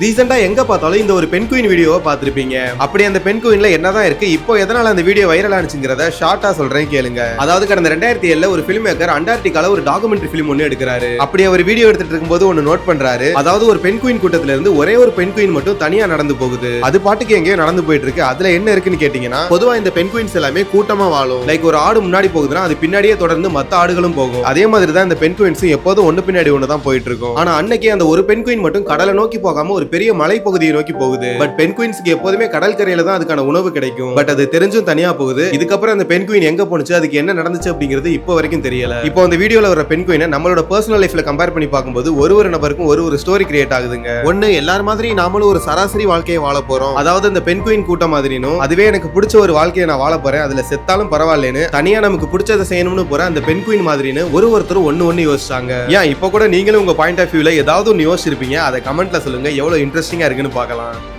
ரீசெண்டா எங்க பார்த்தாலும் இந்த ஒரு பெண் குயின் வீடியோவை பார்த்திருப்பீங்க. அப்படி அந்த பெண் குயின்ல என்னதான் இருக்கு, இப்போ எதனால அந்த வீடியோ வைரல் ஆனிச்சுங்கிறத ஷார்ட்டா சொல்றேன் கேளுங்க. அதாவது கடந்த 2007 ஒரு ஃபிலிம் மேக்கர் அண்டார்டிகால ஒரு டாக்குமெண்ட்ரி ஃபிலிம் ஒன்னு எடுக்கிறாரு. அப்படி அவர் வீடியோ எடுத்துட்டு இருக்கும்போது ஒன்னு நோட் பண்றாரு. அதாவது ஒரு பெண் குயின் கூட்டத்துல இருந்து ஒரே ஒரு பெண் குயின் மட்டும் தனியா நடந்து போகுது. அது பாட்டுக்கு எங்கேயோ நடந்து போயிட்டு இருக்கு. அதுல என்ன இருக்குன்னு கேட்டீங்கன்னா, பொதுவா இந்த பெண் குயின்ஸ் எல்லாமே கூட்டமா வாழும். லைக் ஒரு ஆடு முன்னாடி போகுதுன்னா அது பின்னாடியே தொடர்ந்து மத்த ஆடுகளும் போகும். அதே மாதிரி தான் இந்த பெண் குயின்ஸ் எப்போதும் ஒன்னு பின்னாடி ஒன்னு தான் போயிட்டு இருக்கும். ஆனா அன்னைக்கு அந்த ஒரு பெண் குயின் மட்டும் கடலை நோக்கி போகாம ஒரு பெரிய மலை பகுதியை நோக்கி போகுது. பட் பெண் குயின்ஸ்க்கு எப்போதுமே கடல் கரையில தான் அதுக்கான உணவு கிடைக்கும். பட் அது தெரிஞ்சும் தனியா போகுது. இதுக்கப்புறம் அந்த பெண் குயின் எங்க போனுச்சு, அதுக்கு என்ன நடந்துச்சு அப்படிங்கிறது இப்போ வரைக்கும் தெரியல. இப்போ அந்த வீடியோல வர பெண் குயினை நம்மளோட பர்சனல் லைஃப்ல கம்பேர் பண்ணி பார்க்கும்போது ஒரு நபருக்கும் ஒரு ஸ்டோரி கிரியேட் ஆகுதுங்க. ஒண்ணு, எல்லாரும் மாதிரி நாமளும் ஒரு சராசரி வாழ்க்கையை வாழ போறோம். அதாவது இந்த பெண் குயின் கூட்டம் மாதிரினும் அதுவே எனக்கு பிடிச்ச ஒரு வாழ்க்கையை நான் வாழ போறேன், அதுல செத்தாலும் பரவாயில்லைன்னு தனியா நமக்கு பிடிச்சதை செய்யணும்னு போற அந்த பெண் குயின் மாதிரின்னு ஒருத்தரும் ஒன்னு யோசிச்சாங்க. ஏன் இப்போ கூட நீங்களும் உங்க பாயிண்ட் ஆஃப் வியூல ஏதாவது ஒன்னு யோசிச்சிருப்பீங்க. அதை கமெண்ட்ல சொல்லுங்க, எவ்வளவு இன்ட்ரெஸ்டிங்கா இருக்குன்னு பார்க்கலாம்.